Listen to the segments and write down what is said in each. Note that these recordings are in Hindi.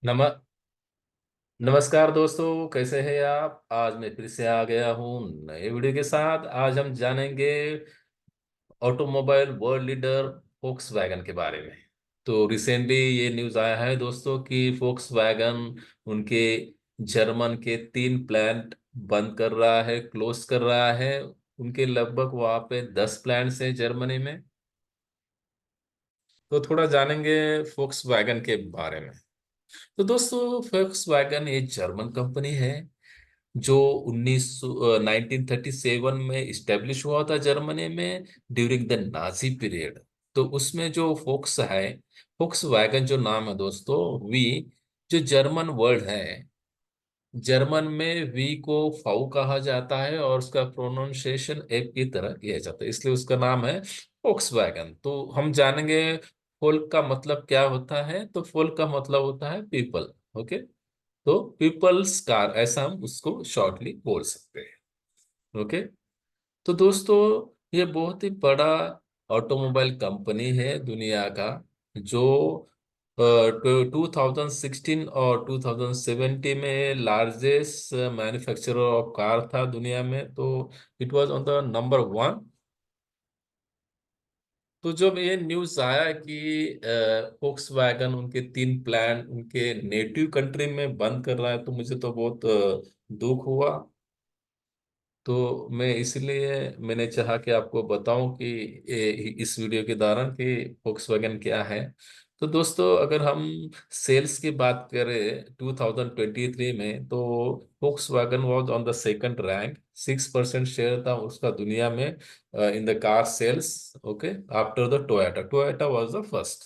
नम नमस्कार दोस्तों, कैसे हैं आप। आज मैं फिर से आ गया हूँ नए वीडियो के साथ। आज हम जानेंगे ऑटोमोबाइल वर्ल्ड लीडर वैगन के बारे में। तो रिसेंटली ये न्यूज़ आया है दोस्तों कि वैगन उनके जर्मन के 3 प्लांट बंद कर रहा है, क्लोज कर रहा है। उनके लगभग वहाँ पे 10 प्लांट्स हैं जर्मनी में। तो थोड़ा जानेंगे वैगन के बारे में। तो दोस्तों, वैगन एक जर्मन कंपनी है जो 1937 में इस्टेब्लिश हुआ था जर्मनी में, ड्यूरिंग द नाजी पीरियड। तो उसमें जो फोक्स वैगन जो नाम है दोस्तों, वी, जो जर्मन वर्ड है, जर्मन में वी को फाउ कहा जाता है और उसका प्रोनाउंसिएशन एफ की तरह किया जाता है, इसलिए उसका नाम है फोक्स वैगन। तो हम जानेंगे फोल्क का मतलब क्या होता है। तो फोल्क का मतलब होता है पीपल। ओके। तो पीपल्स कार, ऐसा हम उसको शॉर्टली बोल सकते हैं। ओके। तो दोस्तों, ये बहुत ही बड़ा ऑटोमोबाइल कंपनी है दुनिया का, जो 2016 और 2017 में लार्जेस्ट मैन्युफैक्चरर ऑफ कार था दुनिया में। तो it was on the number 1। तो जब ये न्यूज़ आया कि फोक्स वैगन उनके 3 प्लांट उनके नेटिव कंट्री में बंद कर रहा है, तो मुझे तो बहुत दुख हुआ। तो मैं इसलिए मैंने चाहा कि आपको बताऊं कि इस वीडियो के दौरान कि वैगन क्या है। तो दोस्तों, अगर हम सेल्स की बात करें 2023 में, तो wagon was on the second rank. 6% share था उसका दुनिया में in the car sales. Okay. After the Toyota, Toyota was the first.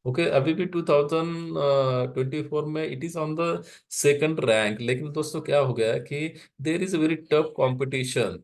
Okay. अभी भी 2024 में it is on the second rank. लेकिन दोस्तों, क्या हो गया कि there is a very tough competition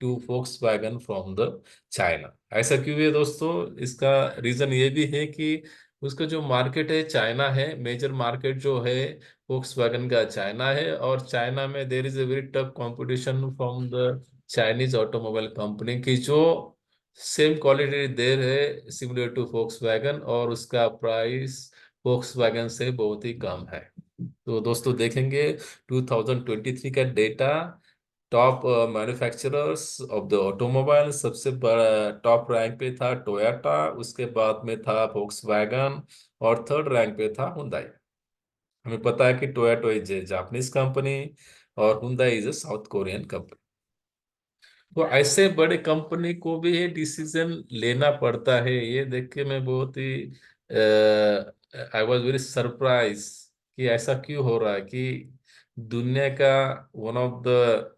to Volkswagen from the China. ऐसा क्यों है दोस्तों? इसका रीजन ये भी है कि उसका जो मार्केट है चाइना है। मेजर मार्केट जो है फोक्स वैगन का चाइना है, और चाइना में देर is a very tough competition from the Chinese automobile company की, जो सेम क्वालिटी दे रहे सिमिलर टू फोक्स वैगन, और उसका प्राइस फोक्स वैगन से बहुत ही कम है। तो दोस्तों, देखेंगे 2023 का data. Top manufacturers of the automobile, सबसे बड़ा टॉप रैंक पे था टोयोटा, उसके बाद में था फोक्स वैगन, और थर्ड रैंक पे था हुंडई। हमें पता है कि Toyota is a Japanese company और Hyundai is a South Korean company. तो ऐसे बड़े कंपनी को भी ये डिसीजन लेना पड़ता है, ये देख के मैं बहुत ही आई वॉज वेरी सरप्राइज कि ऐसा क्यों हो रहा है कि दुनिया का one of the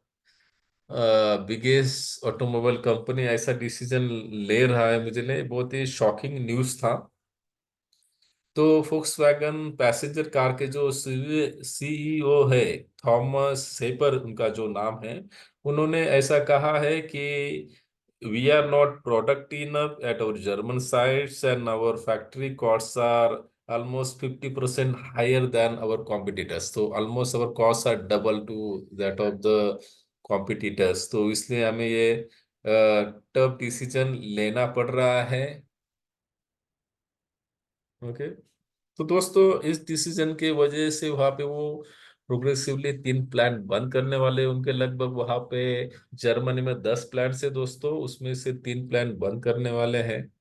biggest automobile company ऐसा डिसीजन ले रहा है। मुझे लिए बहुत ही शॉकिंग न्यूज़ था। तो फोक्सवैगन पैसेंजर कार के जो सीईओ है, थॉमस सेपर उनका जो नाम है, उन्होंने ऐसा कहा है कि we are not product enough at our German sites and our factory costs are almost 50% higher than our competitors. तो almost our costs are double to that of the competitors. तो इसलिए हमें ये टफ डिसीजन लेना पड़ रहा है। ओके। तो दोस्तों, इस डिसीजन के वजह से वहां पे वो प्रोग्रेसिवली 3 प्लांट बंद करने वाले हैं। उनके लगभग वहां पे जर्मनी में 10 प्लांट से दोस्तों, उसमें से 3 प्लांट बंद करने वाले हैं।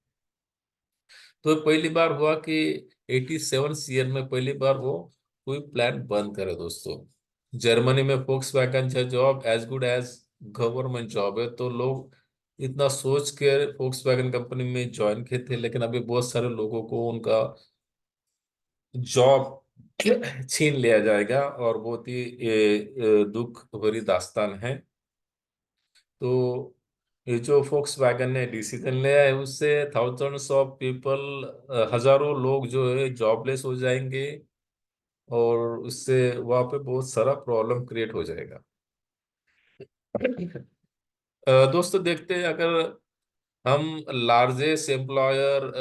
तो पहली बार हुआ कि 87 ईयर में पहली बार वो कोई प्लांट बंद करे दोस्तों। जर्मनी में Volkswagen job as good as government job है, तो लोग इतना सोच के फोक्स वैगन कंपनी में ज्वाइन किए थे, लेकिन अभी बहुत सारे लोगों को उनका जॉब छीन लिया जाएगा, और बहुत ही दुख भरी दास्तान है। तो ये जो फोक्स वैगन ने डिसीजन लिया है, उससे थाउजेंड्स ऑफ पीपल, हजारों लोग जो है जॉबलेस हो जाएंगे, और उससे वहाँ पे बहुत सारा प्रॉब्लम क्रिएट हो जाएगा। दोस्तों, देखते हैं, अगर हम largest employer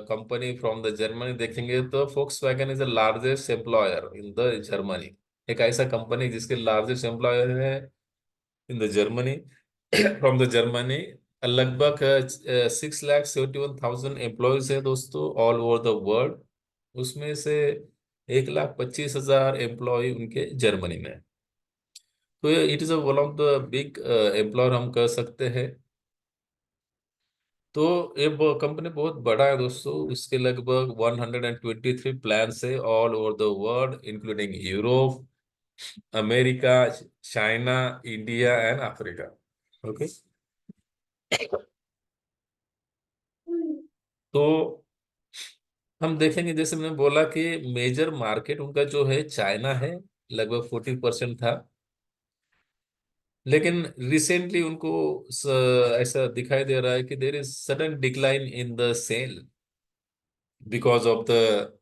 company from the Germany देखेंगे, तो Volkswagen is the largest employer in the Germany. एक ऐसा कंपनी जिसके लार्जेस्ट एम्प्लॉयर है in the Germany, from the Germany. लगभग 6,71,000 एम्प्लॉयज है दोस्तों, ऑल ओवर द वर्ल्ड। उसमें से 1,25,000 एम्प्लॉय उनके जर्मनी में। तो it is one of the big employer हम कह सकते हैं। तो ये कंपनी बहुत बड़ा है दोस्तों, इसके लगभग 123 प्लान्स है all over the world, including Europe, America, China, India and Africa. Okay. तो हम देखेंगे, जैसे मैंने बोला कि मेजर मार्केट उनका जो है चाइना है, लगभग 40% था। लेकिन रिसेंटली उनको स, ऐसा दिखाई दे रहा है कि there is sudden decline in the sale because of the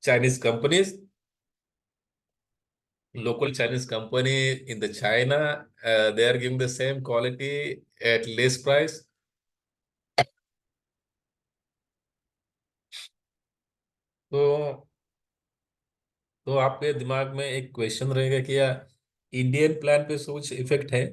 Chinese companies, local Chinese company in the China, they are giving the same quality at less price. तो तो आपके दिमाग में एक क्वेश्चन रहेगा कि या इंडियन प्लान पे कुछ इफेक्ट है?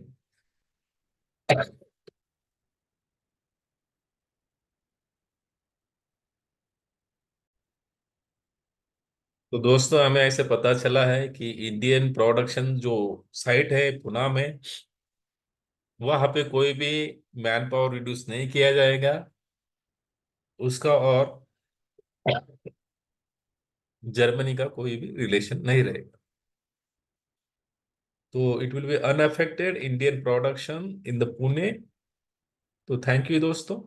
तो दोस्तों, हमें ऐसे पता चला है कि इंडियन प्रोडक्शन जो साइट है पुणे में, वहां पे कोई भी मैन पावर रिड्यूस नहीं किया जाएगा उसका, और जर्मनी का कोई भी रिलेशन नहीं रहेगा। तो it will be unaffected Indian production in the Pune. तो थैंक यू दोस्तों।